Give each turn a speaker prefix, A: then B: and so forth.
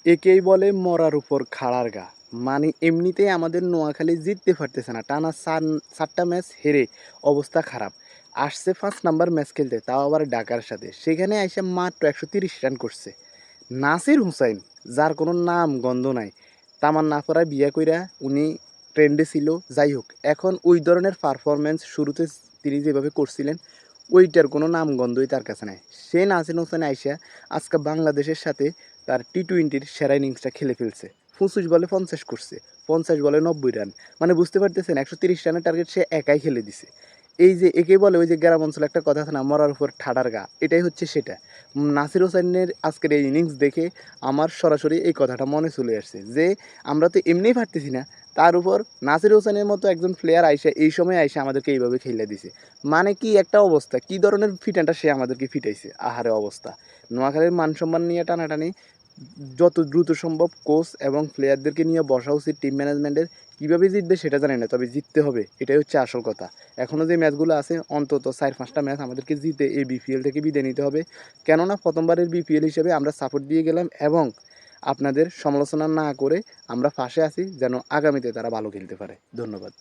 A: একেই বলে মরার উপর খাড়ার গা। মানে এমনিতেই আমাদের নোয়াখালী জিততে পারতেছে না, টানা 4টা ম্যাচ হেরে অবস্থা খারাপ। আসছে 5 নাম্বার ম্যাচ খেলতে, তাও আবার ঢাকার সাথে, সেখানে আইসা মাত্র 130 রান করছে। নাসির হুসাইন, যার কোনো নাম গন্ধ নাই, তামান্না আফরা বিয়া কইরা উনি ট্রেন্ডে ছিল। যাই হোক, এখন ওই ধরনের পারফরমেন্স শুরুতে তিনি যেভাবে করছিলেন, ওইটার কোনো নাম গন্ধই তার কাছে নাই। সে নাসির হোসেন আইসা আজকে বাংলাদেশের সাথে তার টি-20 সেরা ইনিংসটা খেলে ফেলছে। 25 বলে 50 করছে, 50 বলে 90 রান। মানে বুঝতে পারতেছেন, 130 রানের টার্গেট সে একাই খেলে দিছে। এই যে একে বলে, ওই যে গ্রাম অঞ্চলে একটা কথা আছে না, মরার উপর ঠাডার গা, এটাই হচ্ছে সেটা। নাসির হোসেনের আজকের এই ইনিংস দেখে আমার সরাসরি এই কথাটা মনে চলে আসছে যে আমরা তো এমনিই পারতেছি না, তার উপর নাসির হোসেনের মতো একজন প্লেয়ার আইসা এই সময় আইসা আমাদেরকে এইভাবে খেলে দিছে। মানে কি একটা অবস্থা, কি ধরনের ফিটানটা সে আমাদেরকে ফিটাইছে, আহারে অবস্থা। নোয়াখালীর মান সম্মান নিয়ে টানাটানি যত দ্রুত সম্ভব কোচ এবং প্লেয়ারদেরকে নিয়ে বসা উচিত টিম ম্যানেজমেন্টের। কীভাবে জিতবে সেটা জানি না, তবে জিততে হবে, এটাই হচ্ছে আসল কথা। এখনও যে ম্যাচগুলো আছে, অন্তত 4-5টা ম্যাচ আমাদেরকে জিতে এই বিপিএল থেকে বিদায় নিতে হবে। কেননা প্রথমবারের বিপিএল হিসেবে আমরা সাপোর্ট দিয়ে গেলাম এবং আপনাদের সমালোচনা না করে আমরা পাশে আছি যেন আগামীতে তারা ভালো খেলতে পারে। ধন্যবাদ।